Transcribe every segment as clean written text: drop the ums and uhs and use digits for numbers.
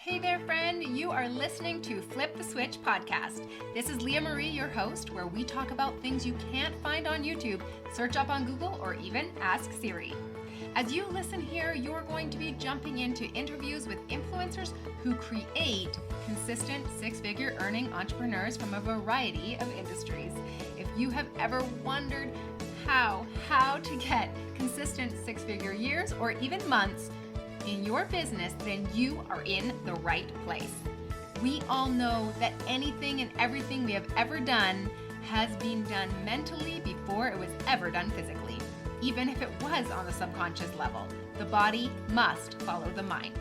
Hey there, friend. You are listening to Flip the Switch podcast. This is Leah Marie, your host, where we talk about things you can't find on YouTube, search up on Google, or even ask Siri. As you listen here, you're going to be jumping into interviews with influencers who create consistent six-figure earning entrepreneurs from a variety of industries. If you have ever wondered how to get consistent six-figure years or even months in your business, then you are in the right place. We all know that anything and everything we have ever done has been done mentally before it was ever done physically. Even if it was on the subconscious level, the body must follow the mind.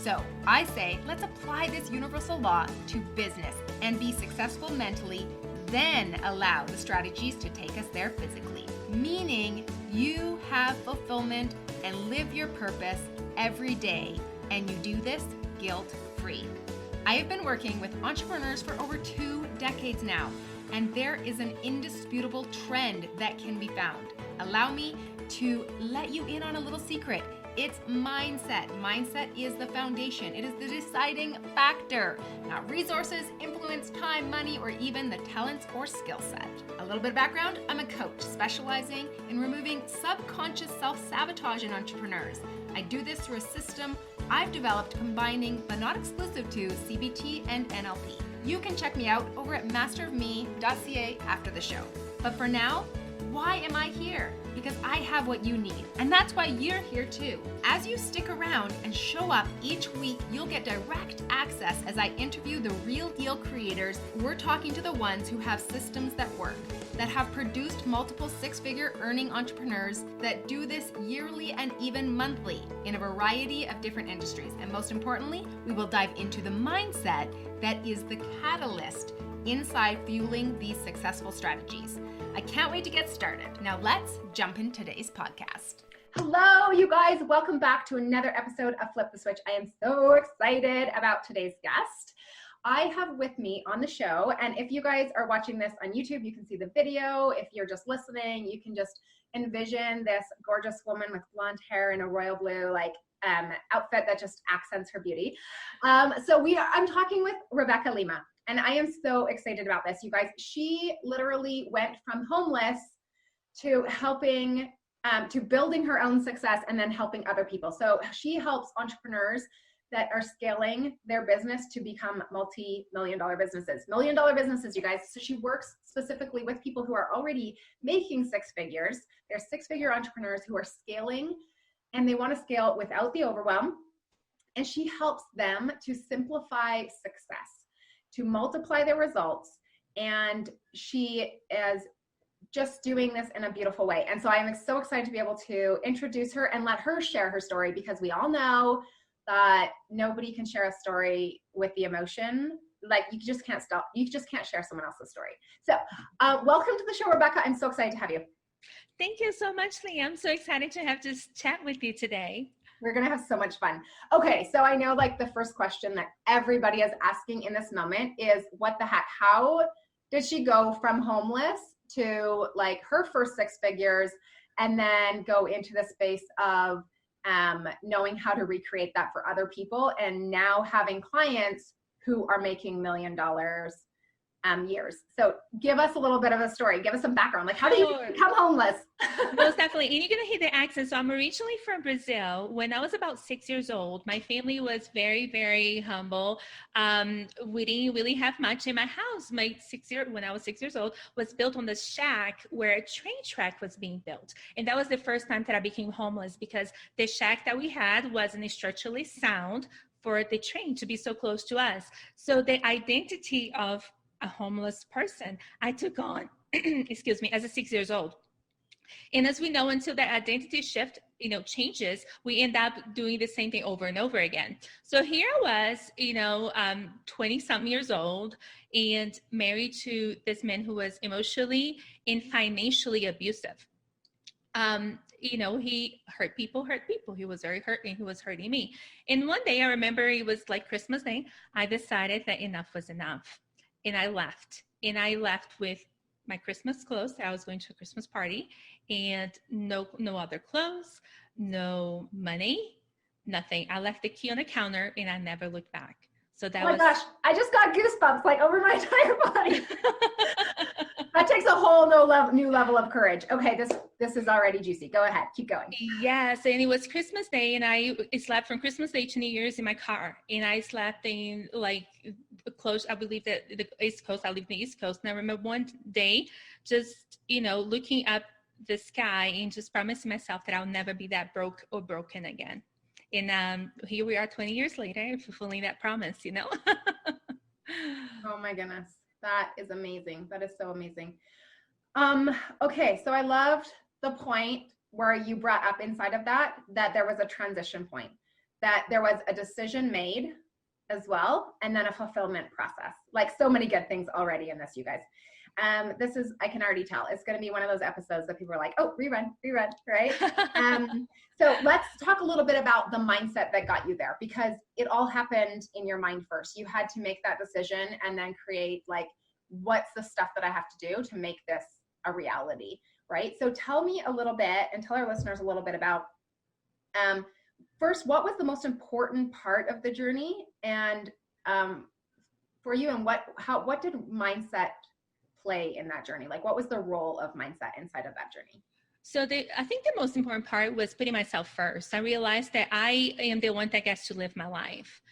So I say, let's apply this universal law to business and be successful mentally, then allow the strategies to take us there physically. Meaning you have fulfillment and live your purpose every day, and you do this guilt-free. I have been working with entrepreneurs for over 2 decades now, and there is an indisputable trend that can be found. Allow me to let you in on a little secret. It's mindset. Mindset is the foundation. It is the deciding factor, not resources, influence, time, money, or even the talents or skill set. A little bit of background, I'm a coach specializing in removing subconscious self-sabotage in entrepreneurs. I do this through a system I've developed combining, but not exclusive to, CBT and NLP. You can check me out over at masterofme.ca after the show. But for now, why am I here? Because I have what you need, and that's why you're here too. As you stick around and show up each week, you'll get direct access as I interview the real deal creators. We're talking to the ones who have systems that work, that have produced multiple six-figure earning entrepreneurs that do this yearly and even monthly in a variety of different industries. And most importantly, we will dive into the mindset that is the catalyst inside fueling these successful strategies. I can't wait to get started. Now let's jump in today's podcast. Hello, you guys. Welcome back to another episode of Flip the Switch. I am so excited about today's guest. I have with me on the show, and if you guys are watching this on YouTube, you can see the video. If you're just listening, you can just envision this gorgeous woman with blonde hair and a royal blue outfit that just accents her beauty. I'm talking with Rebeca Lima. And I am so excited about this, you guys. She literally went from homeless to helping, to building her own success and then helping other people. So she helps entrepreneurs that are scaling their business to become multi-million-dollar businesses. Million-dollar businesses, you guys. So she works specifically with people who are already making six figures. They're six-figure entrepreneurs who are scaling, and they want to scale without the overwhelm. And she helps them to simplify success, to multiply their results, and she is just doing this in a beautiful way. And so I'm so excited to be able to introduce her and let her share her story, because we all know that nobody can share a story with the emotion. Like you just can't share someone else's story. So welcome to the show, Rebeca. I'm so excited to have you. Thank you so much, Leah. I'm so excited to have this chat with you today. We're going to have so much fun. Okay, so I know the first question that everybody is asking in this moment is, what the heck? How did she go from homeless to her first six figures and then go into the space of knowing how to recreate that for other people and now having clients who are making $1 million years? So give us a little bit of a story. Give us some background. How do you become homeless? Most definitely. And you're going to hear the accent. So I'm originally from Brazil. When I was about 6 years old, my family was very, very humble. We didn't really have much in my house. When I was 6 years old, was built on the shack where a train track was being built. And that was the first time that I became homeless, because the shack that we had wasn't structurally sound for the train to be so close to us. So the identity of a homeless person I took on, as a 6 years old. And as we know, until that identity shift, changes, we end up doing the same thing over and over again. So here I was, 20 something years old and married to this man who was emotionally and financially abusive. He hurt people. He was very hurting. He was hurting me. And one day I remember it was Christmas Day. I decided that enough was enough. And I left with my Christmas clothes. I was going to a Christmas party, and no other clothes, no money, Nothing. I left the key on the counter and I never looked back. So that oh my gosh, I just got goosebumps like over my entire body. That takes a whole new level of courage. Okay, this is already juicy. Go ahead, keep going. Yes, and it was Christmas Day, and I slept from Christmas Day to New Year's in my car, and I slept in like close. I believe that the East Coast. I live in the East Coast, and I remember one day, just looking up the sky and just promising myself that I'll never be that broke or broken again. And here we are 20 years later, fulfilling that promise. Oh my goodness. That is amazing. That is so amazing. Okay. So I loved the point where you brought up inside of that there was a transition point, that there was a decision made as well, and then a fulfillment process. Like so many good things already in this, you guys. This is, I can already tell, it's going to be one of those episodes that people are like, oh, rerun, right? So let's talk a little bit about the mindset that got you there, because it all happened in your mind first. You had to make that decision and then create like, what's the stuff that I have to do to make this a reality, right? So tell me a little bit, and tell our listeners a little bit about, first, what was the most important part of the journey, and for you, and what did mindset play in that journey? Like, what was the role of mindset inside of that journey? So I think the most important part was putting myself first. I realized that I am the one that gets to live my life.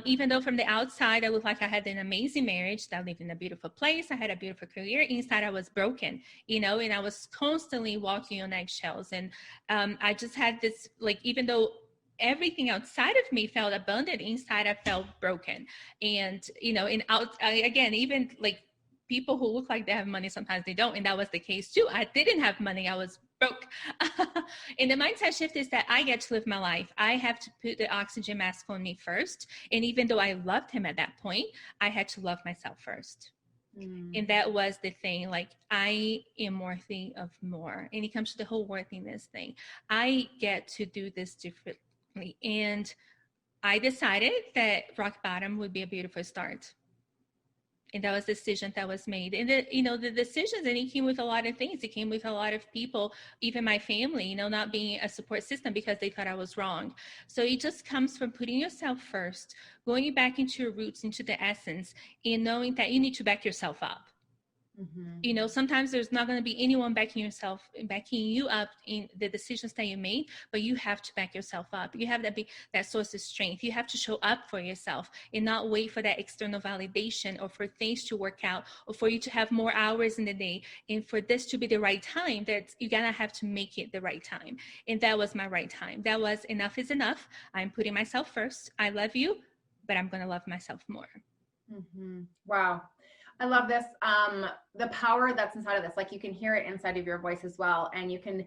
Even though from the outside, I looked like I had an amazing marriage, that I lived in a beautiful place, I had a beautiful career, inside I was broken, and I was constantly walking on eggshells. And I just had this, like, even though everything outside of me felt abundant, inside I felt broken. And, again, even like, people who look like they have money, sometimes they don't. And that was the case too. I didn't have money. I was broke. And the mindset shift is that I get to live my life. I have to put the oxygen mask on me first. And even though I loved him at that point, I had to love myself first. And that was the thing. Like, I am worthy of more. And it comes to the whole worthiness thing. I get to do this differently. And I decided that rock bottom would be a beautiful start. And that was the decision that was made. And the decisions, and it came with a lot of things. It came with a lot of people, even my family, not being a support system because they thought I was wrong. So it just comes from putting yourself first, going back into your roots, into the essence, and knowing that you need to back yourself up. Sometimes there's not going to be anyone backing you up in the decisions that you made, but you have to back yourself up. You have to be that source of strength. You have to show up for yourself and not wait for that external validation, or for things to work out, or for you to have more hours in the day, and for this to be the right time. That you're gonna have to make it the right time. And that was my right time. That was enough is enough. I'm putting myself first. I love you, but I'm going to love myself more. Wow. I love this. The power that's inside of this, like, you can hear it inside of your voice as well. And you can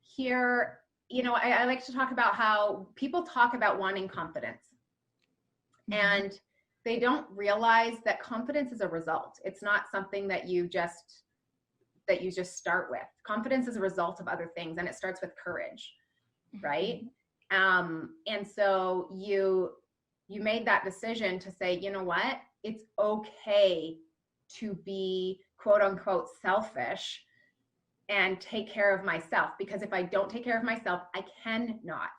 hear, I like to talk about how people talk about wanting confidence, and they don't realize that confidence is a result. It's not something that you just start with. Confidence is a result of other things, and it starts with courage. Right. And so you made that decision to say, you know what, it's okay to be quote unquote selfish and take care of myself, because if I don't take care of myself, I cannot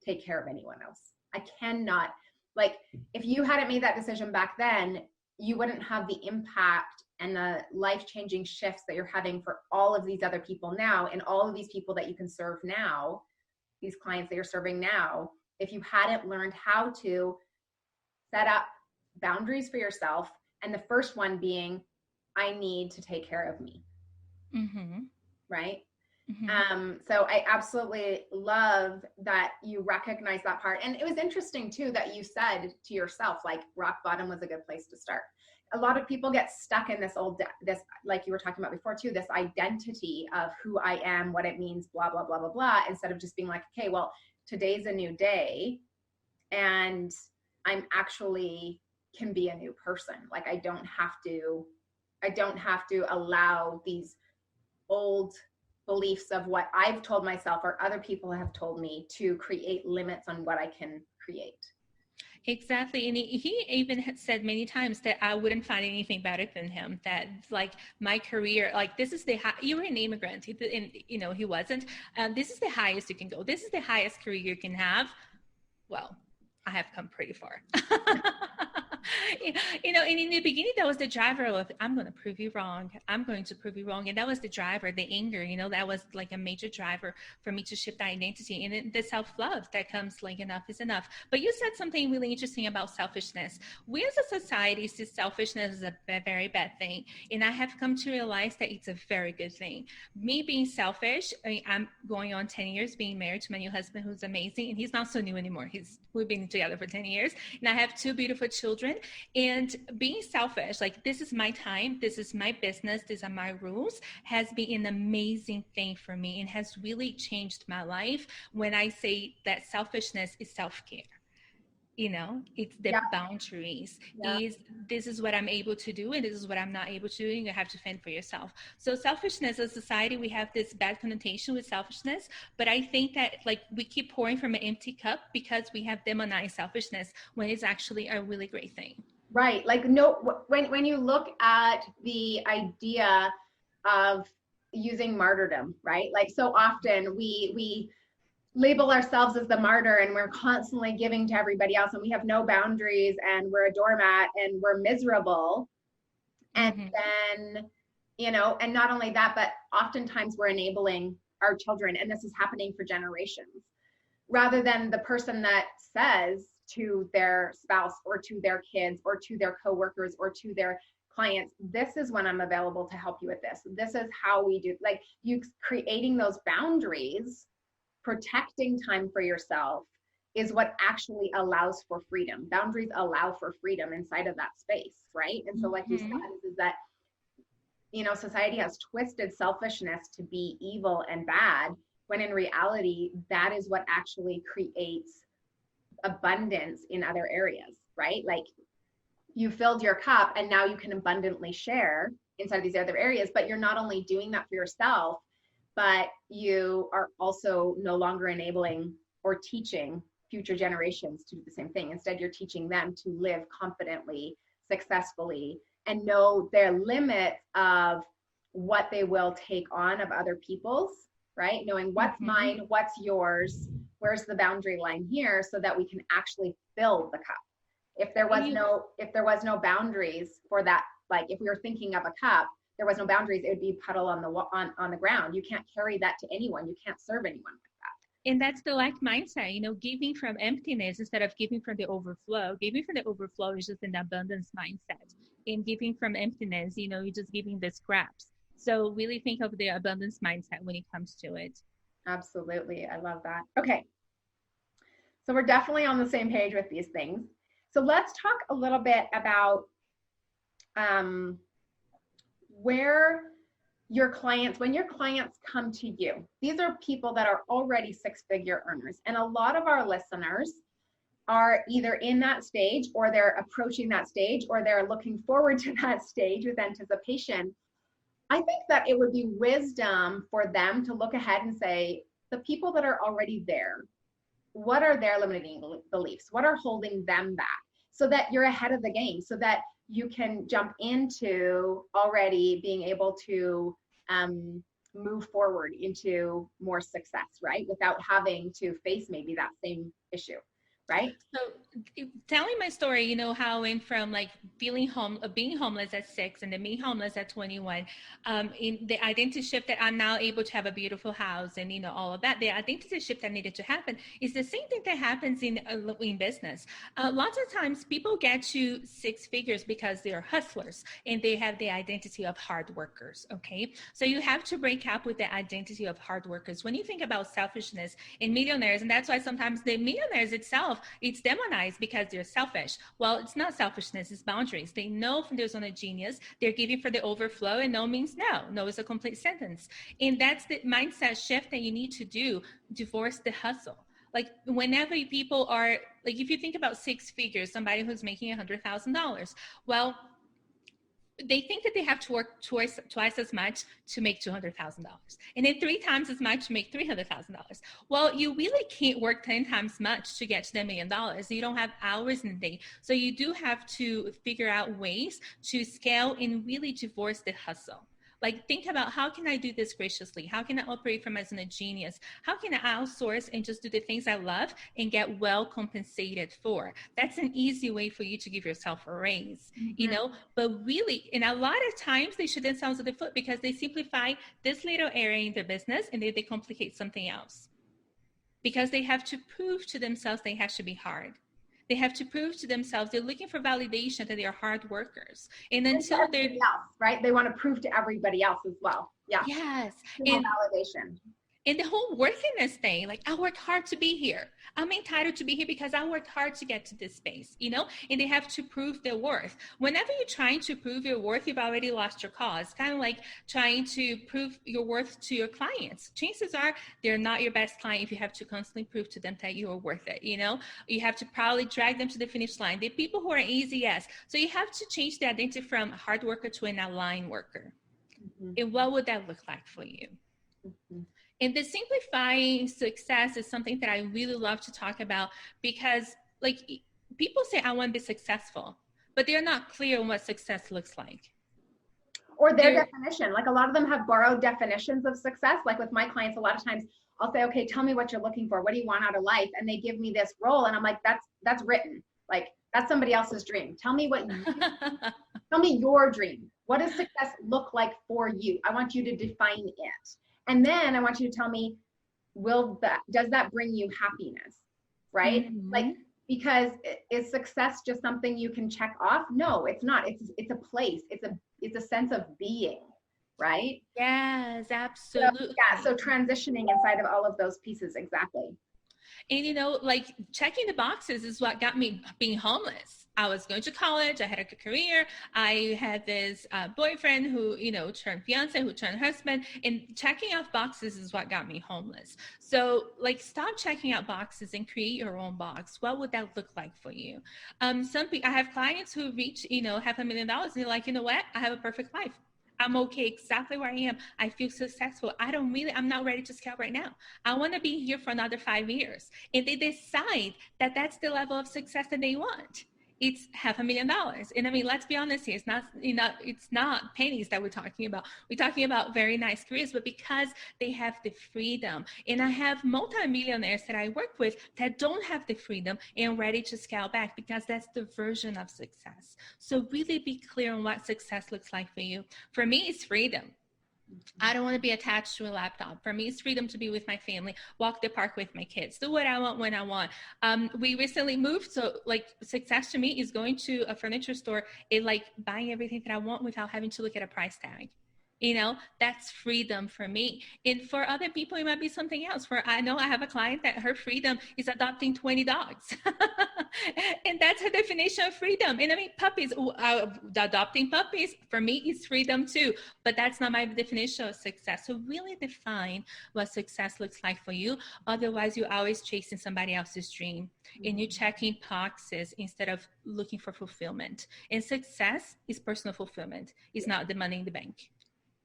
take care of anyone else. I cannot, like, if you hadn't made that decision back then, you wouldn't have the impact and the life-changing shifts that you're having for all of these other people now, and all of these people that you can serve now, these clients that you're serving now, if you hadn't learned how to set up boundaries for yourself. And the first one being, I need to take care of me. Right. So I absolutely love that you recognize that part. And it was interesting too, that you said to yourself, like, rock bottom was a good place to start. A lot of people get stuck in this like you were talking about before too, this identity of who I am, what it means, blah, blah, blah, blah, blah, instead of just being like, okay, well, today's a new day, and I'm actually can be a new person. Like, I don't have to allow these old beliefs of what I've told myself or other people have told me to create limits on what I can create. Exactly. And he even had said many times that I wouldn't find anything better than him, that like my career, like, this is you were an immigrant, and he wasn't, this is the highest you can go. This is the highest career you can have. well, I have come pretty far. And in the beginning, that was the driver of, I'm going to prove you wrong. I'm going to prove you wrong. And that was the driver, the anger, that was like a major driver for me to shift the identity. And then the self-love that comes like enough is enough. But you said something really interesting about selfishness. We as a society see selfishness as a very bad thing. And I have come to realize that it's a very good thing. Me being selfish, I'm going on 10 years being married to my new husband, who's amazing. And he's not so new anymore. We've been together for 10 years. And I have 2 beautiful children. And being selfish, like, this is my time, this is my business, these are my rules, has been an amazing thing for me and has really changed my life. When I say that selfishness is self-care, it's the boundaries. This is what I'm able to do and this is what I'm not able to do, and you have to fend for yourself. So selfishness, as a society, we have this bad connotation with selfishness, but I think that like we keep pouring from an empty cup because we have demonized selfishness when it's actually a really great thing. Right. Like, no, when you look at the idea of using martyrdom, right? Like, so often we label ourselves as the martyr and we're constantly giving to everybody else and we have no boundaries and we're a doormat and we're miserable. And then, and not only that, but oftentimes we're enabling our children, and this is happening for generations, rather than the person that says to their spouse or to their kids or to their coworkers or to their clients, this is when I'm available to help you with this. This is how we do, like, you creating those boundaries, protecting time for yourself is what actually allows for freedom. Boundaries allow for freedom inside of that space, right? And so like you said, is that, society has twisted selfishness to be evil and bad, when in reality, that is what actually creates abundance in other areas, right? Like, you filled your cup and now you can abundantly share inside these other areas, but you're not only doing that for yourself, but you are also no longer enabling or teaching future generations to do the same thing. Instead, you're teaching them to live confidently, successfully, and know their limits of what they will take on of other people's, right? Knowing what's mine, what's yours, where's the boundary line here, so that we can actually fill the cup. If there was no boundaries for that, like if we were thinking of a cup, there was no boundaries, it would be puddle on the ground. You can't carry that to anyone. You can't serve anyone like that. And that's the lack mindset, giving from emptiness instead of giving from the overflow. Giving from the overflow is just an abundance mindset. And giving from emptiness, you're just giving the scraps. So really think of the abundance mindset when it comes to it. Absolutely. I love that. Okay. So we're definitely on the same page with these things. So let's talk a little bit about when your clients come to you. These are people that are already 6-figure earners. And a lot of our listeners are either in that stage, or they're approaching that stage, or they're looking forward to that stage with anticipation. I think that it would be wisdom for them to look ahead and say, the people that are already there, what are their limiting beliefs? What are holding them back? So that you're ahead of the game, so that you can jump into already being able to move forward into more success, right? Without having to face maybe that same issue, right? So telling my story, how I went from like being homeless at 6 and then being homeless at 21, in the identity shift that I'm now able to have a beautiful house and, all of that, the identity shift that needed to happen is the same thing that happens in business. Lots of times people get to 6 figures because they are hustlers and they have the identity of hard workers. Okay. So you have to break up with the identity of hard workers. When you think about selfishness in millionaires, and that's why sometimes the millionaires itself, it's demonized because they're selfish. Well, it's not selfishness, it's boundaries. They know from their zone of genius, they're giving for the overflow, and no means no. No is a complete sentence. And that's the mindset shift that you need to do. Divorce the hustle. Like whenever people are, like if you think about 6 figures, somebody who's making $100,000, well, they think that they have to work twice as much to make $200,000, and then 3 times as much to make $300,000. Well, you really can't work 10 times much to get to the $1 million. You don't have hours in the day. So you do have to figure out ways to scale and really divorce the hustle. Like, think about, how can I do this graciously? How can I operate from as a genius? How can I outsource and just do the things I love and get well compensated for? That's an easy way for you to give yourself a raise, you know? But really, and a lot of times they shoot themselves in the foot because they simplify this little area in their business and then they complicate something else. Because they have to prove to themselves they have to be hard. They have to prove to themselves they're looking for validation that they are hard workers. And until they're else, right? They want to prove to everybody else as well. Yeah. yes. And validation. And the whole worthiness thing, like, I worked hard to be here. I'm entitled to be here because I worked hard to get to this space, you know? And they have to prove their worth. Whenever you're trying to prove your worth, you've already lost your cause. Kind of like trying to prove your worth to your clients. Chances are they're not your best client if you have to constantly prove to them that you are worth it, you know? You have to probably drag them to the finish line. They're people who are easy, yes. So you have to change the identity from hard worker to an aligned worker. And what would that look like for you? And the simplifying success is something that I really love to talk about because, like, people say, I want to be successful, but they're not clear on what success looks like. Or their definition. Like, a lot of them have borrowed definitions of success. Like with my clients, a lot of times I'll say, okay, tell me what you're looking for. What do you want out of life? And they give me this role. And I'm like, that's written. Like, that's somebody else's dream. Tell me tell me your dream. What does success look like for you? I want you to define it. And then I want you to tell me, does that bring you happiness, right? Like, because is success just something you can check off? No, it's not. It's a place. It's a sense of being, right? Yes, absolutely. So transitioning inside of all of those pieces, exactly. And, you know, like, checking the boxes is what got me being homeless. I was going to college. I had a good career. I had this boyfriend who, you know, turned fiance, who turned husband, and checking off boxes is what got me homeless. So, like, stop checking out boxes and create your own box. What would that look like for you? I have clients who reach, you know, $500,000 and they're like, you know what? I have a perfect life. I'm okay exactly where I am. I feel successful. I'm not ready to scale right now. I want to be here for another 5 years. And they decide that that's the level of success that they want. It's $500,000. And I mean, let's be honest here. It's not, you know, it's not pennies that we're talking about. We're talking about very nice careers, but because they have the freedom. And I have multimillionaires that I work with that don't have the freedom and ready to scale back because that's the version of success. So really be clear on what success looks like for you. For me, it's freedom. I don't want to be attached to a laptop. For me, it's freedom to be with my family, walk the park with my kids, do what I want when I want. We recently moved, so like success to me is going to a furniture store and like buying everything that I want without having to look at a price tag. You know, that's freedom for me. And for other people, it might be something else. I know I have a client that her freedom is adopting 20 dogs. And that's her definition of freedom. And I mean, puppies, adopting puppies, for me, is freedom too. But that's not my definition of success. So really define what success looks like for you. Otherwise, you're always chasing somebody else's dream. And you're checking boxes instead of looking for fulfillment. And success is personal fulfillment. It's not the money in the bank.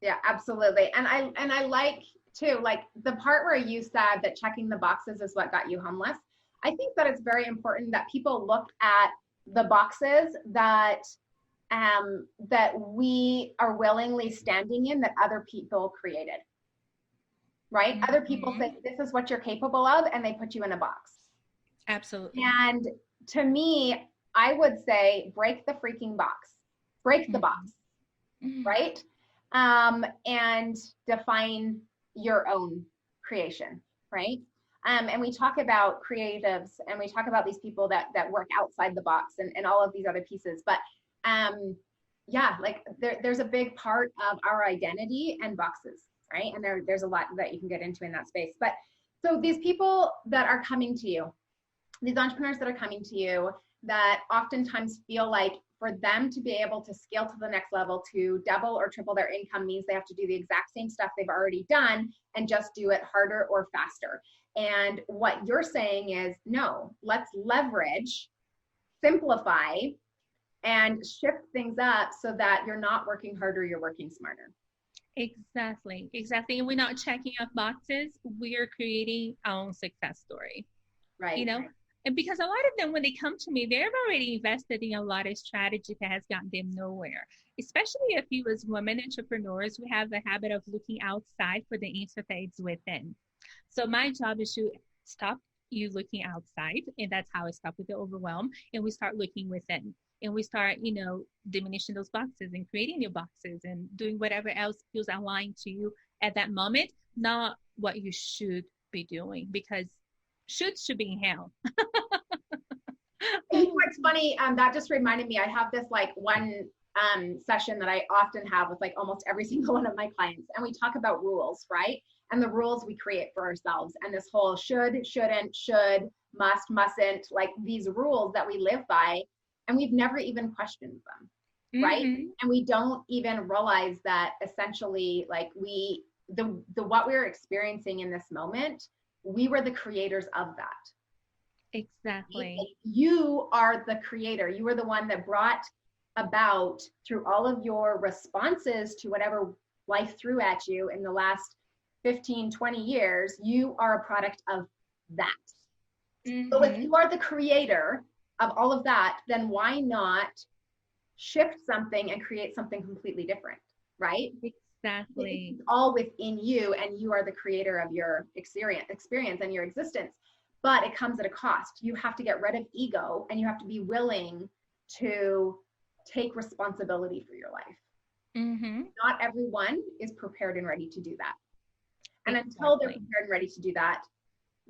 Yeah, absolutely. And I like too, like the part where you said that checking the boxes is what got you homeless. I think that it's very important that people look at the boxes that that we are willingly standing in that other people created, right? Mm-hmm. Other people say, this is what you're capable of, and they put you in a box. Absolutely. And to me, I would say, break the freaking box, break the box, right? And define your own creation, right? And we talk about creatives and we talk about these people that work outside the box and all of these other pieces. But yeah, like there's a big part of our identity and boxes, right? And there's a lot that you can get into in that space. But so these people that are coming to you, these entrepreneurs that are coming to you that oftentimes feel like for them to be able to scale to the next level, to double or triple their income means they have to do the exact same stuff they've already done and just do it harder or faster. And what you're saying is, no, let's leverage, simplify, and shift things up so that you're not working harder, you're working smarter. Exactly. And we're not checking off boxes. We're creating our own success story. Right. You know, And because a lot of them, when they come to me, they've already invested in a lot of strategy that has gotten them nowhere. Especially if you as women entrepreneurs, we have the habit of looking outside for the answer that is within. So my job is to stop you looking outside, and that's how I stop with the overwhelm. And we start looking within, and we start, diminishing those boxes and creating new boxes and doing whatever else feels aligned to you at that moment, not what you should be doing, because should be in hell. What's funny, that just reminded me, I have this like one session that I often have with like almost every single one of my clients, and we talk about rules, right? And the rules we create for ourselves, and this whole should, shouldn't, should, must, mustn't, like these rules that we live by, and we've never even questioned them, right? And we don't even realize that essentially, like the what we're experiencing in this moment, we were the creators of that. Exactly. You are the creator. You are the one that brought about, through all of your responses to whatever life threw at you in the last 15, 20 years, you are a product of that. So if you are the creator of all of that, then why not shift something and create something completely different, right? Exactly. It's all within you, and you are the creator of your experience and your existence. But it comes at a cost. You have to get rid of ego, and you have to be willing to take responsibility for your life. Not everyone is prepared and ready to do that. And until they're prepared and ready to do that,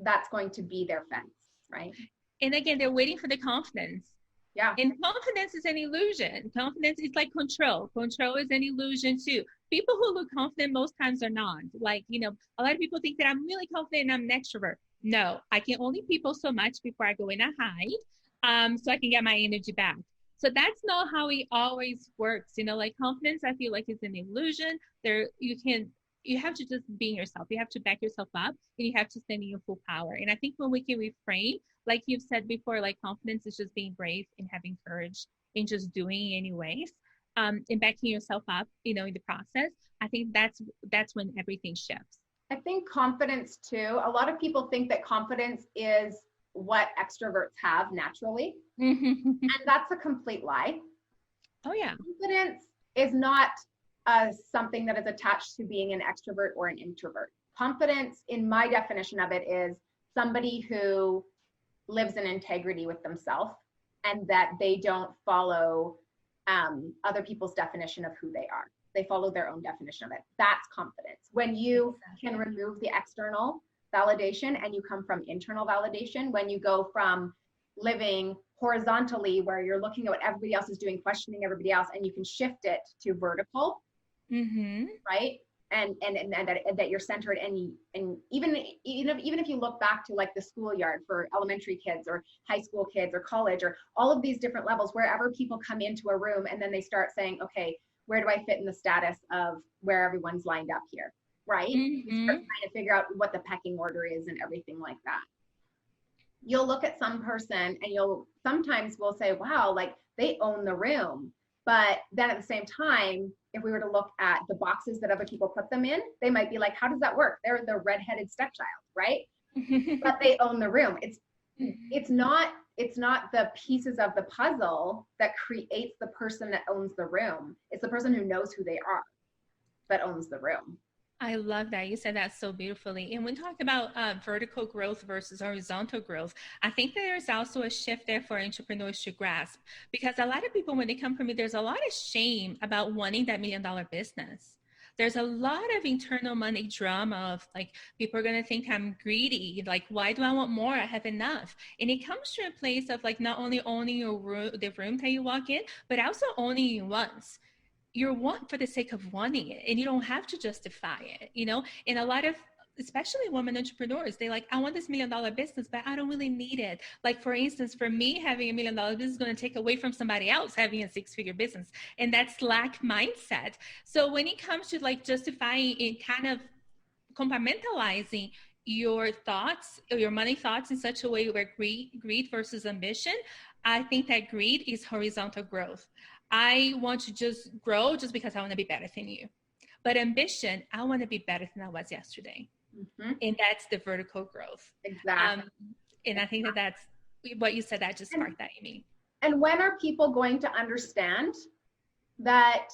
that's going to be their fence, right? And again, they're waiting for the confidence. Yeah. And confidence is an illusion. Confidence is like control. Control is an illusion too. People who look confident most times are not. Like, a lot of people think that I'm really confident and I'm an extrovert. No, I can only people so much before I go in and hide, so I can get my energy back. So that's not how it always works. Like confidence, I feel like is an illusion. You have to just be yourself. You have to back yourself up, and you have to stand in your full power. And I think when we can reframe, like you've said before, like confidence is just being brave and having courage and just doing anyways, and backing yourself up, in the process. I think that's when everything shifts. I think confidence too, a lot of people think that confidence is what extroverts have naturally. And that's a complete lie. Oh yeah. Confidence is not something that is attached to being an extrovert or an introvert. Confidence, in my definition of it, is somebody who lives in integrity with themselves, and that they don't follow other people's definition of who they are. They follow their own definition of it. That's confidence. When you can remove the external validation and you come from internal validation, when you go from living horizontally where you're looking at what everybody else is doing, questioning everybody else, and you can shift it to vertical, right? And that you're centered, and even if you look back to like the schoolyard for elementary kids or high school kids or college or all of these different levels, wherever people come into a room and then they start saying, okay, where do I fit in the status of where everyone's lined up here, right? You start trying to figure out what the pecking order is and everything like that. You'll look at some person and sometimes we'll say, wow, like they own the room. But then at the same time, if we were to look at the boxes that other people put them in, they might be like, how does that work? They're the redheaded stepchild, right? But they own the room. It's not the pieces of the puzzle that creates the person that owns the room. It's the person who knows who they are that owns the room. I love that. You said that so beautifully. And when talking about vertical growth versus horizontal growth, I think there's also a shift there for entrepreneurs to grasp, because a lot of people, when they come from me, there's a lot of shame about wanting that $1 million business. There's a lot of internal money drama of like, people are going to think I'm greedy. Like, why do I want more? I have enough. And it comes to a place of like, not only owning the room that you walk in, but also owning you once. You're want for the sake of wanting it, and you don't have to justify it, and a lot of, especially women entrepreneurs, they like, I want this $1 million business, but I don't really need it. Like, for instance, for me, having $1 million business is going to take away from somebody else having a 6-figure business, and that's lack mindset. So when it comes to like justifying and kind of compartmentalizing your thoughts or your money thoughts in such a way where greed versus ambition, I think that greed is horizontal growth. I want to just grow just because I want to be better than you. But ambition, I want to be better than I was yesterday. And that's the vertical growth. Exactly. And I think that's what you said, that just sparked that in me. And when are people going to understand that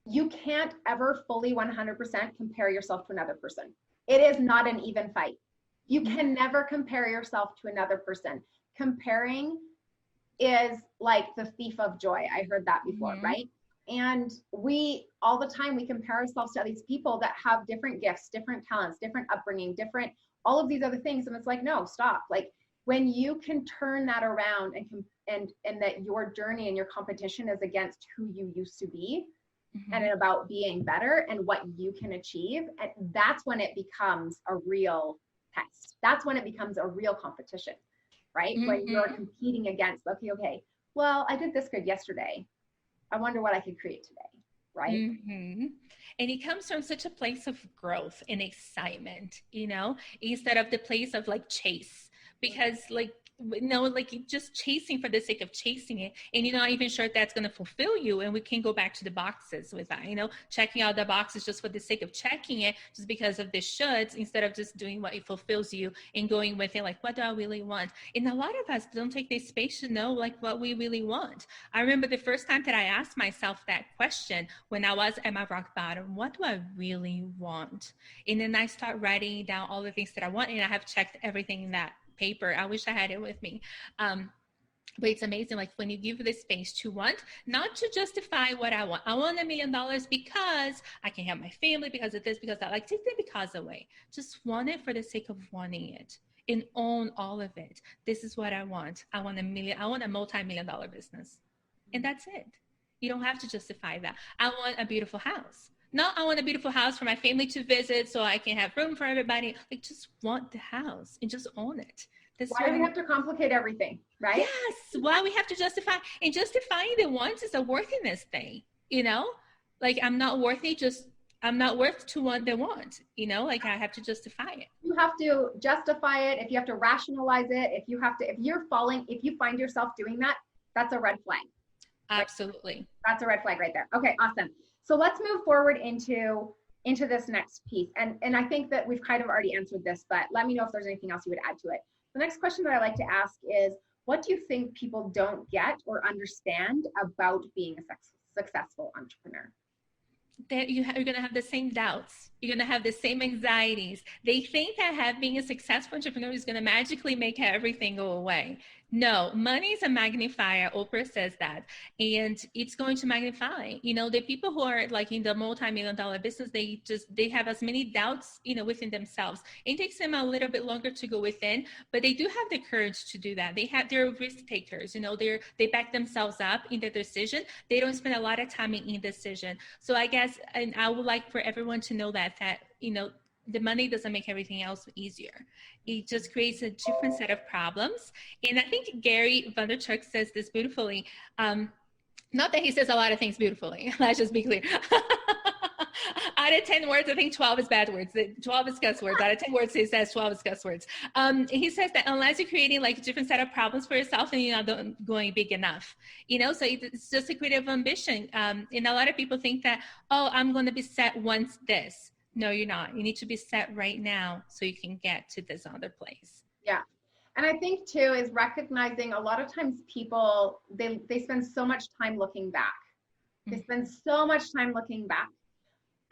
you can't ever fully 100% compare yourself to another person? It is not an even fight. You can never compare yourself to another person. Comparing is like the thief of joy. I heard that before, right? And we, all the time, we compare ourselves to these people that have different gifts, different talents, different upbringing, different, all of these other things. And it's like, no, stop. Like, when you can turn that around and that your journey and your competition is against who you used to be, and about being better and what you can achieve, and that's when it becomes a real test. That's when it becomes a real competition, right? When you're competing against, okay, well, I did this good yesterday. I wonder what I could create today, right? And it comes from such a place of growth and excitement, you know, instead of the place of like chase, because like, no, like just chasing for the sake of chasing it, and you're not even sure if that's going to fulfill you. And we can go back to the boxes with that, you know, checking out the boxes just for the sake of checking it, just because of the shoulds, instead of just doing what it fulfills you and going with it, like, what do I really want? And a lot of us don't take this space to know like what we really want. I remember the first time that I asked myself that question when I was at my rock bottom: what do I really want? And then I start writing down all the things that I want, and I have checked everything in that paper. I wish I had it with me. But it's amazing, like when you give the space to want, not to justify what I want. I want $1 million because I can have my family, because of this, because that, like, take the because away. Just want it for the sake of wanting it, and own all of it. This is what I want. I want a multi-million-dollar business. And that's it. You don't have to justify that. I want a beautiful house. No, I want a beautiful house for my family to visit so I can have room for everybody. Like, just want the house and just own it. Why do we have to complicate everything, right? Yes. Why we have to justify, and justifying the wants is a worthiness thing, you know? Like, I'm not worth to want the want, you know? Like, I have to justify it. You have to justify it. If you have to rationalize it, if you find yourself doing that, that's a red flag. Absolutely. That's a red flag right there. Okay, awesome. So let's move forward into this next piece. And I think that we've kind of already answered this, but let me know if there's anything else you would add to it. The next question that I like to ask is, what do you think people don't get or understand about being a successful entrepreneur? That you're going to have the same doubts. You're going to have the same anxieties. They think that being a successful entrepreneur is going to magically make everything go away. No, money is a magnifier. Oprah says that. And it's going to magnify, you know, the people who are like in the multi-million-dollar business, they have as many doubts, you know, within themselves. It takes them a little bit longer to go within, but they do have the courage to do that. They're risk takers, you know, they back themselves up in their decision. They don't spend a lot of time in indecision. So I guess, and I would like for everyone to know that, you know, the money doesn't make everything else easier. It just creates a different set of problems. And I think Gary Vaynerchuk says this beautifully. Not that he says a lot of things beautifully. Let's just be clear. Out of 10 words, I think 12 is bad words. 12 is cuss words. Out of 10 words, he says 12 is cuss words. He says that unless you're creating like a different set of problems for yourself, then you're not going big enough. You know, so it's just a creative ambition. And a lot of people think that, oh, I'm going to be set once this. No, you're not. You need to be set right now so you can get to this other place. Yeah. And I think too is recognizing a lot of times people, they spend so much time looking back. They spend so much time looking back.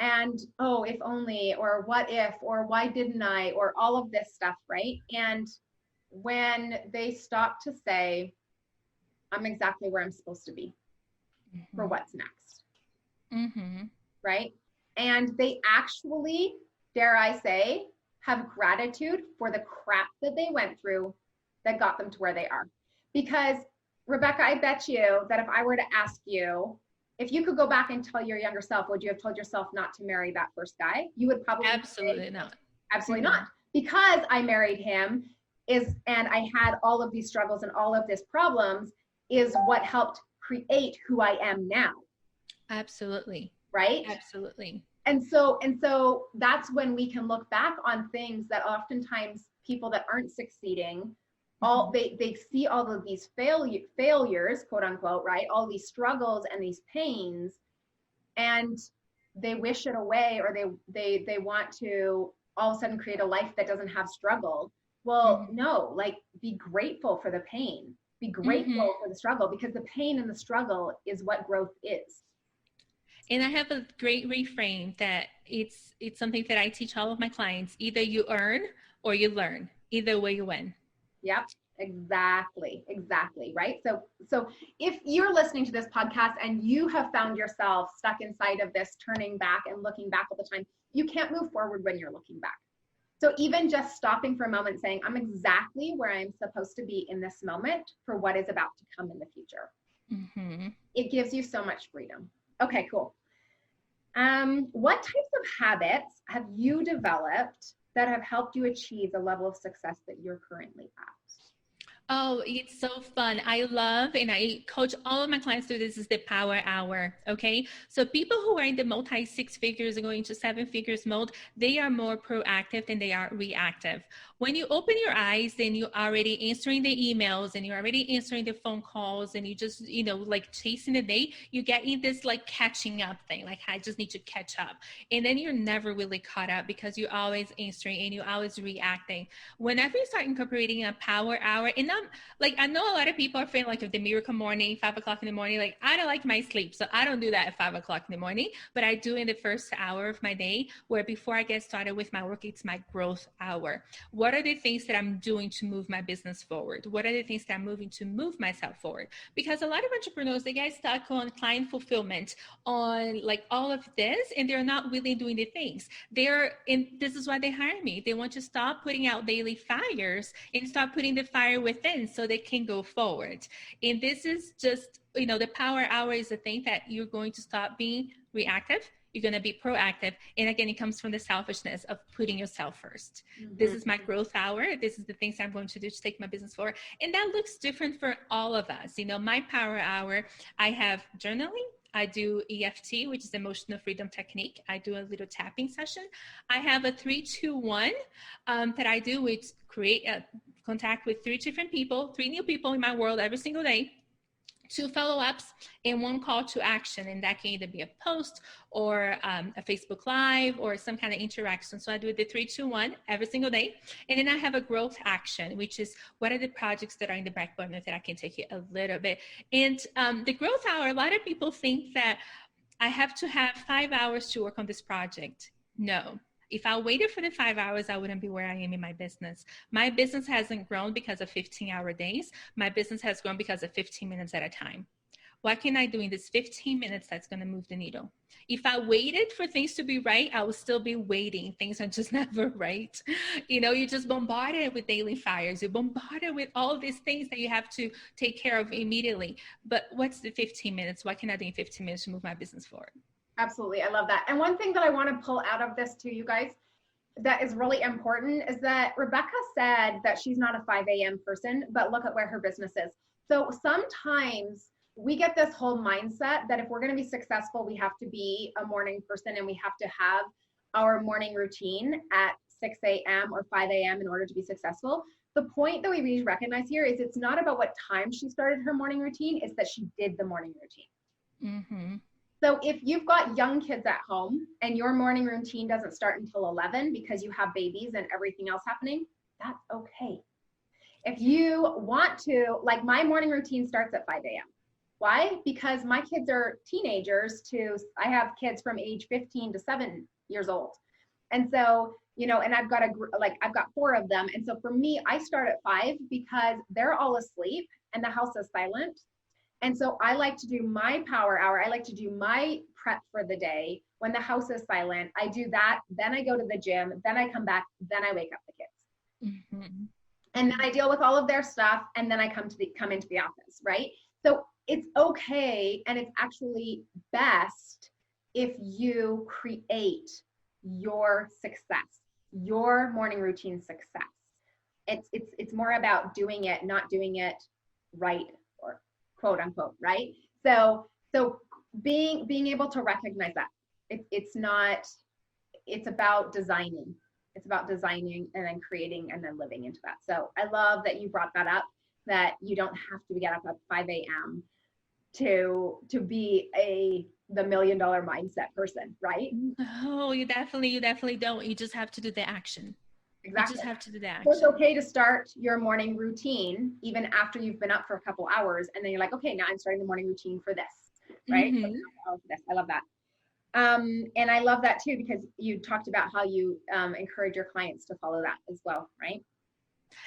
And, oh, if only, or what if, or why didn't I, or all of this stuff, right? And when they stop to say, I'm exactly where I'm supposed to be for what's next, right? And they actually, dare I say, have gratitude for the crap that they went through that got them to where they are. Because, Rebecca, I bet you that if I were to ask you, if you could go back and tell your younger self, would you have told yourself not to marry that first guy? You would probably absolutely not. Absolutely not. Because I married him and I had all of these struggles and all of these problems is what helped create who I am now. Absolutely. Right? Absolutely. And so that's when we can look back on things that oftentimes people that aren't succeeding, they see all of these failures, quote unquote, right? All these struggles and these pains, and they wish it away, or they want to all of a sudden create a life that doesn't have struggle. Well, no, like be grateful for the pain, be grateful for the struggle, because the pain and the struggle is what growth is. And I have a great reframe that it's something that I teach all of my clients. Either you earn or you learn. Either way you win. Yep. Exactly. Right. So if you're listening to this podcast and you have found yourself stuck inside of this, turning back and looking back all the time, you can't move forward when you're looking back. So even just stopping for a moment, saying, I'm exactly where I'm supposed to be in this moment for what is about to come in the future. It gives you so much freedom. Okay, cool. What types of habits have you developed that have helped you achieve the level of success that you're currently at? Oh, it's so fun. I love, and I coach all of my clients through this, is the power hour. Okay. So people who are in the multi 6 figures and going to 7 figures mode, they are more proactive than they are reactive. When you open your eyes, then you're already answering the emails and you're already answering the phone calls and you just, like chasing the day, you get in this like catching up thing. Like, I just need to catch up. And then you're never really caught up because you're always answering and you're always reacting. Whenever you start incorporating a power hour, and like, I know a lot of people are feeling like the miracle morning, 5 o'clock in the morning, like I don't like my sleep. So I don't do that at 5 o'clock in the morning, but I do in the first hour of my day, where before I get started with my work, it's my growth hour. What are the things that I'm doing to move my business forward? What are the things that I'm moving to move myself forward? Because a lot of entrepreneurs, they get stuck on client fulfillment, on like all of this, and they're not really doing the things. This is why they hire me. They want to stop putting out daily fires and start putting the fire within, so they can go forward. And this is just, the power hour is the thing that you're going to stop being reactive. You're going to be proactive. And again, it comes from the selfishness of putting yourself first. This is my growth hour. This is the things I'm going to do to take my business forward. And that looks different for all of us. My power hour, I have journaling. I do EFT, which is emotional freedom technique. I do a little tapping session. I have a 3-2-1 that I do, which create a contact with 3 different people, 3 new people in my world every single day, 2 follow-ups, and 1 call to action. And that can either be a post or a Facebook Live or some kind of interaction. So I do the 3-2-1 every single day. And then I have a growth action, which is what are the projects that are in the back burner that I can take it a little bit. And the growth hour, a lot of people think that I have to have 5 hours to work on this project. No. If I waited for the 5 hours, I wouldn't be where I am in my business. My business hasn't grown because of 15-hour days. My business has grown because of 15 minutes at a time. What can I do in this 15 minutes that's going to move the needle? If I waited for things to be right, I would still be waiting. Things are just never right. You're just bombarded with daily fires. You're bombarded with all of these things that you have to take care of immediately. But what's the 15 minutes? What can I do in 15 minutes to move my business forward? Absolutely. I love that. And one thing that I want to pull out of this to you guys that is really important is that Rebecca said that she's not a 5 a.m. person, but look at where her business is. So sometimes we get this whole mindset that if we're going to be successful, we have to be a morning person and we have to have our morning routine at 6 a.m. or 5 a.m. in order to be successful. The point that we need to recognize here is it's not about what time she started her morning routine, it's that she did the morning routine. So if you've got young kids at home and your morning routine doesn't start until 11 because you have babies and everything else happening, that's okay. If you want to, like my morning routine starts at 5 a.m. Why? Because my kids are teenagers I have kids from age 15 to 7 years old. And so, and I've got I've got 4 of them. And so for me, I start at 5 because they're all asleep and the house is silent. And so I like to do my power hour. I like to do my prep for the day when the house is silent. I do that. Then I go to the gym. Then I come back. Then I wake up the kids. And then I deal with all of their stuff. And then I come into the office, right? So it's okay. And it's actually best if you create your success, your morning routine success. It's more about doing it, not doing it right, or quote unquote, right? So being able to recognize that it's about designing. It's about designing and then creating and then living into that. So I love that you brought that up, that you don't have to get up at 5 a.m. to be the $1 million mindset person, right? Oh, you definitely don't. You just have to do the action. Exactly. You just have to do that. So it's okay to start your morning routine even after you've been up for a couple hours, and then you're like, okay, now I'm starting the morning routine for this, right? Mm-hmm. I love that. And I love that too, because you talked about how you encourage your clients to follow that as well, right?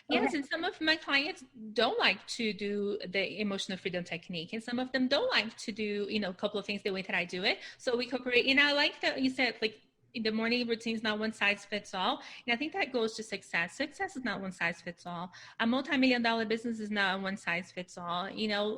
Yes, Okay. and some of my clients don't like to do the emotional freedom technique, and some of them don't like to do, a couple of things the way that I do it. So we cooperate. And I like that you said, like, the morning routine is not one size fits all. And I think that goes to success. Success is not one size fits all. A multi-million-dollar business is not one size fits all,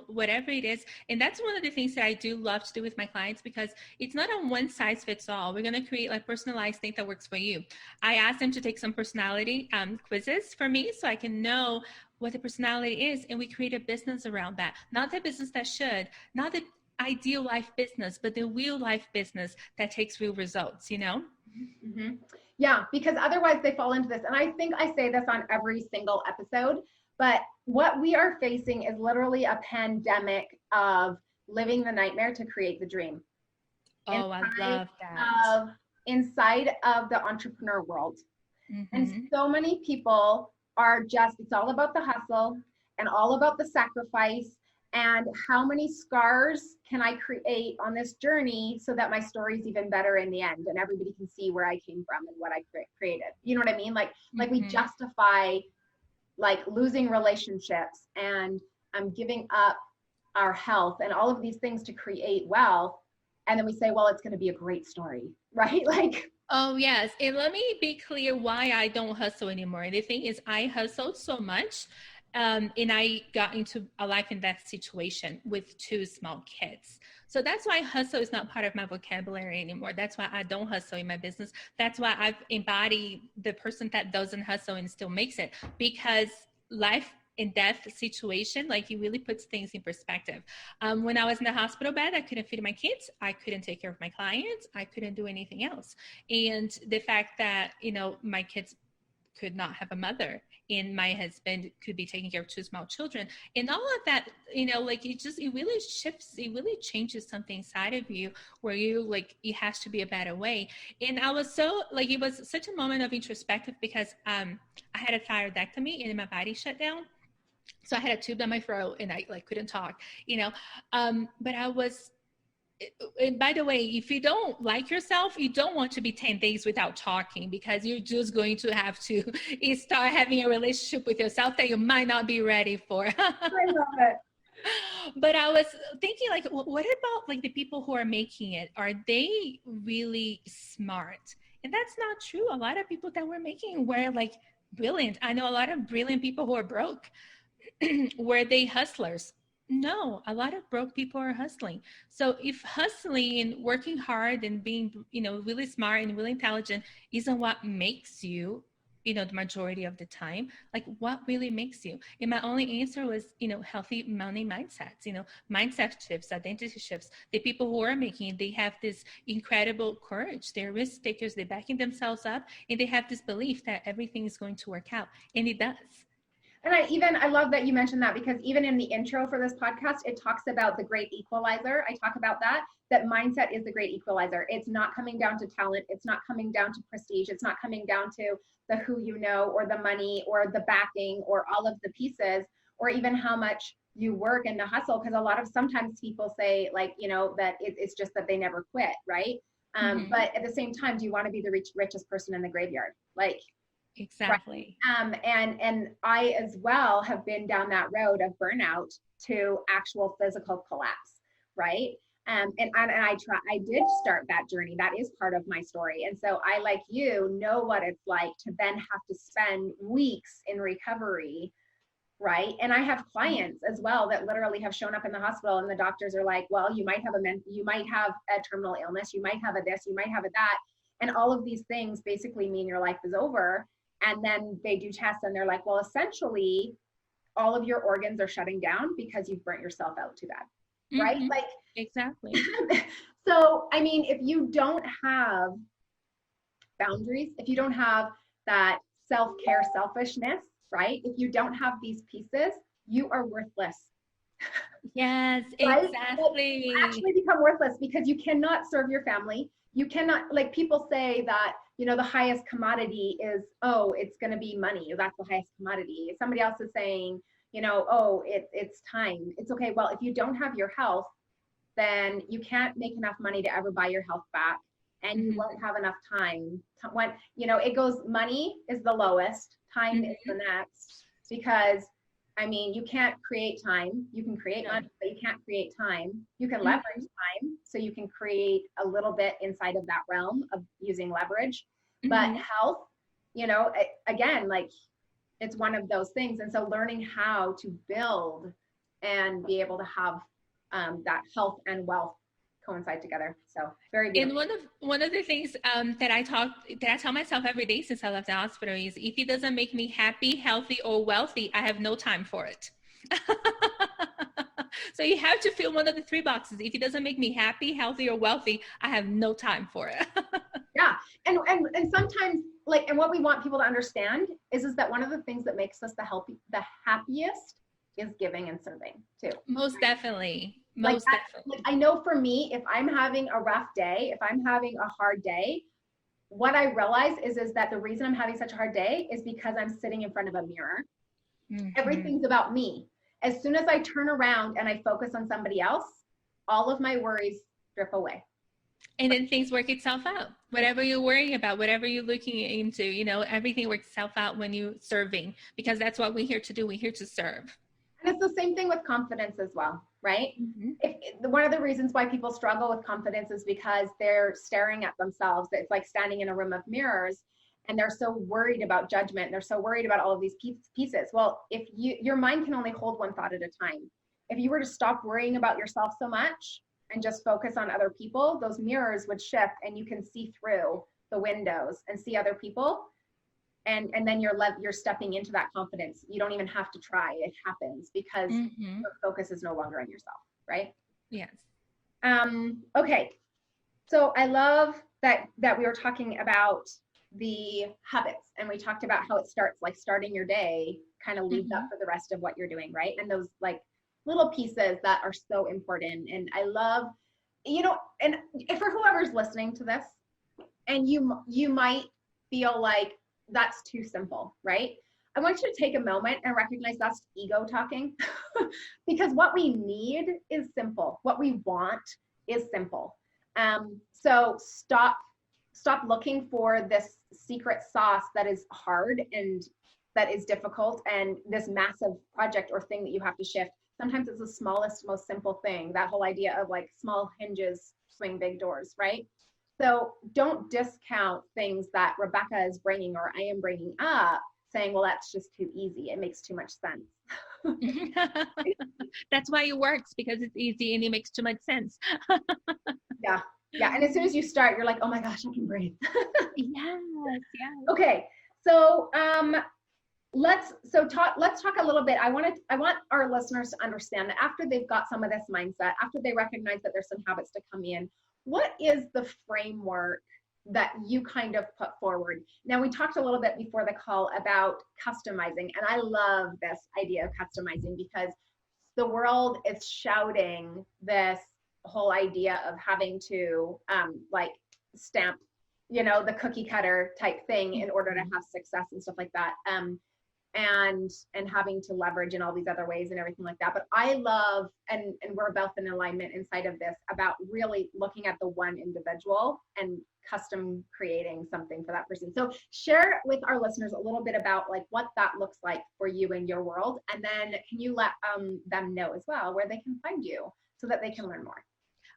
whatever it is. And that's one of the things that I do love to do with my clients, because it's not a one size fits all. We're going to create like personalized thing that works for you. I asked them to take some personality quizzes for me so I can know what the personality is, and we create a business around that. Not the business that should, not the ideal life business, but the real life business that takes real results, Mm-hmm. Yeah, because otherwise they fall into this. And I think I say this on every single episode, but what we are facing is literally a pandemic of living the nightmare to create the dream. Oh, I love that. Inside of the entrepreneur world. Mm-hmm. And so many people are just, it's all about the hustle and all about the sacrifice, and how many scars can I create on this journey so that my story is even better in the end and everybody can see where I came from and what I created. You know what I mean? Like we justify like losing relationships and giving up our health and all of these things to create wealth. And then we say, well, it's going to be a great story, right? Like, oh, yes. And let me be clear why I don't hustle anymore. The thing is, I hustled so much, and I got into a life and death situation with 2 small kids. So that's why hustle is not part of my vocabulary anymore. That's why I don't hustle in my business. That's why I've embodied the person that doesn't hustle and still makes it, because life and death situation, like, it really puts things in perspective. When I was in the hospital bed, I couldn't feed my kids. I couldn't take care of my clients. I couldn't do anything else. And the fact that, my kids could not have a mother, and my husband could be taking care of 2 small children, and all of that, like, it really shifts, it really changes something inside of you, where you like, it has to be a better way. And I was so like, it was such a moment of introspective, because I had a thyroidectomy and my body shut down. So I had a tube down my throat and I like couldn't talk, but I was, and by the way, if you don't like yourself, you don't want to be 10 days without talking, because you're just going to have to start having a relationship with yourself that you might not be ready for. I love it. But I was thinking, like, what about like the people who are making it? Are they really smart? And that's not true. A lot of people that were making were like brilliant. I know a lot of brilliant people who are broke. Were they hustlers? No, a lot of broke people are hustling. So if hustling and working hard and being, really smart and really intelligent isn't what makes you, the majority of the time, like, what really makes you? And my only answer was, healthy money mindsets, mindset shifts, identity shifts. The people who are making it, they have this incredible courage. They're risk takers. They're backing themselves up, and they have this belief that everything is going to work out, and it does. And I love that you mentioned that, because even in the intro for this podcast, it talks about the great equalizer. I talk about that mindset is the great equalizer. It's not coming down to talent. It's not coming down to prestige. It's not coming down to the who you know, or the money, or the backing, or all of the pieces, or even how much you work and the hustle. Because sometimes people say, like, that it's just that they never quit, right? But at the same time, do you want to be the richest person in the graveyard? Like, exactly. Right. And I as well have been down that road of burnout to actual physical collapse, right? And I did start that journey. That is part of my story. And so I, like you, know what it's like to then have to spend weeks in recovery, right? And I have clients as well that literally have shown up in the hospital, and the doctors are like, well, you might have a terminal illness, you might have a this, you might have a that. And all of these things basically mean your life is over. And then they do tests and they're like, well, essentially all of your organs are shutting down because you've burnt yourself out too bad, right? Like, exactly. So, I mean, if you don't have boundaries, if you don't have that self-care, selfishness, right? If you don't have these pieces, you are worthless. Yes, right? exactly. You actually become worthless because you cannot serve your family. You cannot, like, people say that the highest commodity is, oh, it's going to be money. That's the highest commodity. Somebody else is saying, oh, it's time. It's okay. Well, if you don't have your health, then you can't make enough money to ever buy your health back. And you won't have enough time. When, it goes, money is the lowest, time is the next, because you can't create time. You can create money, but you can't create time. You can leverage time, so you can create a little bit inside of that realm of using leverage. But health, again, like, it's one of those things. And so learning how to build and be able to have that health and wealth coincide together. So very beautiful. And one of the things that I tell myself every day since I left the hospital is, if it doesn't make me happy, healthy, or wealthy, I have no time for it. So you have to fill one of the 3 boxes. If it doesn't make me happy, healthy, or wealthy, I have no time for it. Yeah. And sometimes, like, and what we want people to understand is that one of the things that makes us the happiest is giving and serving too. Most definitely. Like I know for me, if I'm having a rough day, if I'm having a hard day, what I realize is that the reason I'm having such a hard day is because I'm sitting in front of a mirror. Everything's about me. As soon as I turn around and I focus on somebody else, all of my worries drip away. And then things work itself out. Whatever you're worrying about, whatever you're looking into, everything works itself out when you're serving, because that's what we're here to do. We're here to serve. And it's the same thing with confidence as well, right? One of the reasons why people struggle with confidence is because they're staring at themselves. It's like standing in a room of mirrors, and they're so worried about judgment. They're so worried about all of these pieces. Well, if your mind can only hold one thought at a time. If you were to stop worrying about yourself so much and just focus on other people, those mirrors would shift, and you can see through the windows and see other people. And then you're stepping into that confidence. You don't even have to try. It happens because your focus is no longer on yourself, right? Yes. Okay. So I love that we were talking about the habits, and we talked about how it starts, like starting your day kind of leads up for the rest of what you're doing, right? And those like little pieces that are so important. And I love, and for whoever's listening to this, and you might feel like that's too simple, right? I want you to take a moment and recognize that's ego talking because what we need is simple. What we want is simple. So stop looking for this secret sauce that is hard and that is difficult and this massive project or thing that you have to shift. Sometimes it's the smallest, most simple thing. That whole idea of like small hinges swing big doors, right? So don't discount things that Rebecca is bringing or I am bringing up, saying, well, that's just too easy. It makes too much sense. That's why it works, because it's easy and it makes too much sense. Yeah. And as soon as you start, you're like, oh my gosh, I can breathe. Yes. Okay. So let's talk a little bit. I want our listeners to understand that after they've got some of this mindset, after they recognize that there's some habits to come in, what is the framework that you kind of put forward? Now, we talked a little bit before the call about customizing, and I love this idea of customizing because the world is shouting this whole idea of having to like stamp, the cookie cutter type thing in order to have success and stuff like that. And having to leverage in all these other ways and everything like that. But I love, and we're both in alignment inside of this, about really looking at the one individual and custom creating something for that person. So share with our listeners a little bit about like what that looks like for you in your world. And then can you let them know as well where they can find you so that they can learn more?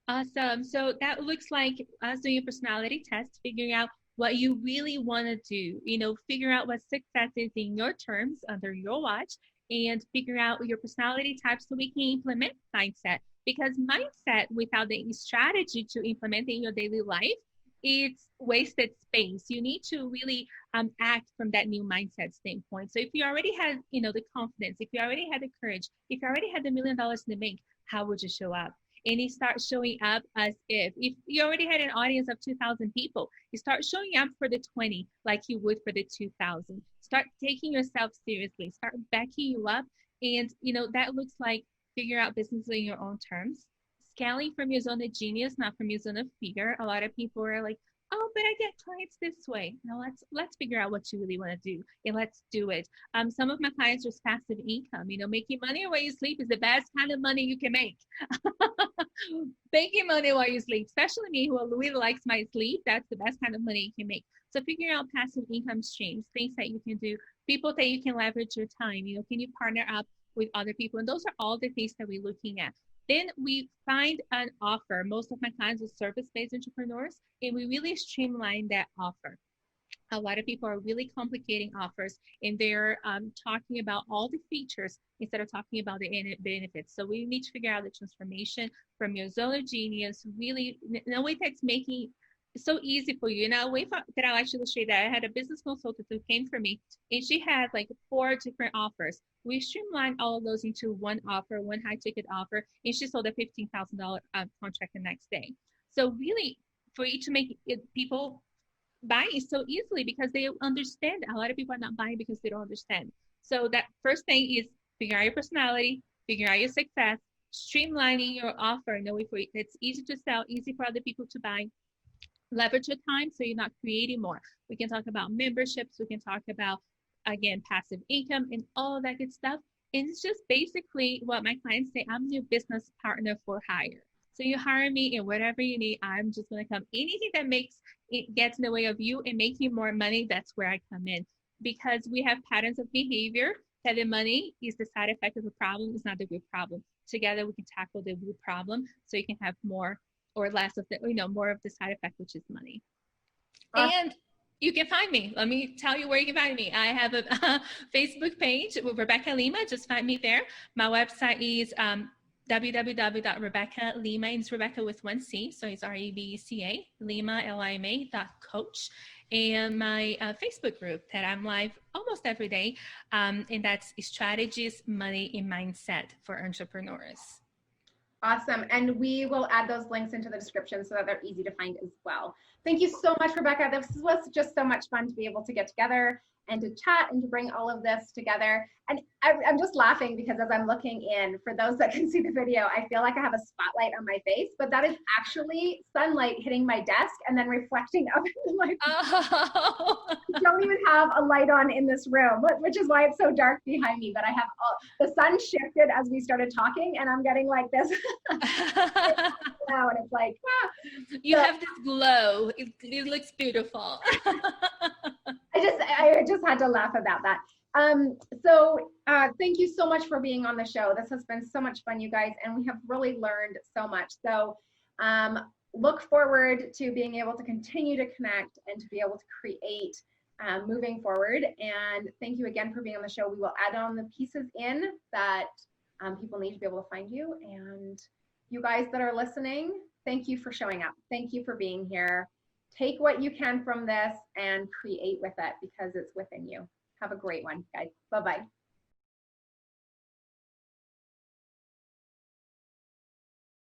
Awesome. So that looks like us doing a personality test, figuring out what you really want to do, figure out what success is in your terms under your watch, and figure out your personality type so we can implement mindset. Because mindset without any strategy to implement in your daily life, it's wasted space. You need to really act from that new mindset standpoint. So if you already had, the confidence, if you already had the courage, if you already had $1 million in the bank, how would you show up? And you start showing up as if you already had an audience of 2,000 people, you start showing up for the 20 like you would for the 2,000. Start taking yourself seriously, start backing you up. And, that looks like figure out business in your own terms, scaling from your zone of genius, not from your zone of fear. A lot of people are like, Oh, but I get clients this way. Now let's figure out what you really want to do and let's do it. Some of my clients are passive income. Making money while you sleep is the best kind of money you can make. Making money while you sleep, especially me who really likes my sleep, that's the best kind of money you can make. So figuring out passive income streams, things that you can do, people that you can leverage your time. Can you partner up with other people? And those are all the things that we're looking at. Then we find an offer. Most of my clients are service-based entrepreneurs, and we really streamline that offer. A lot of people are really complicating offers, and they're talking about all the features instead of talking about the benefits. So we need to figure out the transformation from your zone of genius, really in a way that's making it so easy for you. Now, a way that I'll actually show you that I had a business consultant who came for me, and she had like 4 different offers. We streamlined all of those into one offer, one high ticket offer, and she sold a $15,000 contract the next day. So really, for you to make it, people buy so easily because they understand. A lot of people are not buying because they don't understand. So that first thing is figure out your personality, figure out your success, streamlining your offer in a way for it's easy to sell, easy for other people to buy. Leverage your time so you're not creating more. We can talk about memberships. We can talk about, again, passive income and all that good stuff. And it's just basically what my clients say, I'm your business partner for hire. So you hire me and whatever you need, I'm just going to come. Anything that makes it gets in the way of you and making more money, that's where I come in. Because we have patterns of behavior that the money is the side effect of the problem, it's not the root problem. Together we can tackle the root problem so you can have more or less of the, more of the side effect, which is money. And you can find me. Let me tell you where you can find me. I have a Facebook page with Rebeca Lima. Just find me there. My website is www.Rebeca Lima. It's Rebeca with 1 C. So it's Rebeca Lima, Lima.coach. And my Facebook group that I'm live almost every day. And that's Strategies, Money, and Mindset for Entrepreneurs. Awesome. And we will add those links into the description so that they're easy to find as well. Thank you so much, Rebeca. This was just so much fun to be able to get together and to chat and to bring all of this together. And I'm just laughing because as I'm looking in, for those that can see the video, I feel like I have a spotlight on my face, but that is actually sunlight hitting my desk and then reflecting up into my face. Oh. I don't even have a light on in this room, which is why it's so dark behind me. But I have the sun shifted as we started talking, and I'm getting like this. Now, and it's like, you have this glow. It looks beautiful. I just had to laugh about that. So thank you so much for being on the show. This has been so much fun, you guys, and we have really learned so much. So look forward to being able to continue to connect and to be able to create moving forward. And thank you again for being on the show. We will add on the pieces in that people need to be able to find you. And you guys that are listening, thank you for showing up. Thank you for being here. Take what you can from this and create with it because it's within you. Have a great one, guys. Bye-bye.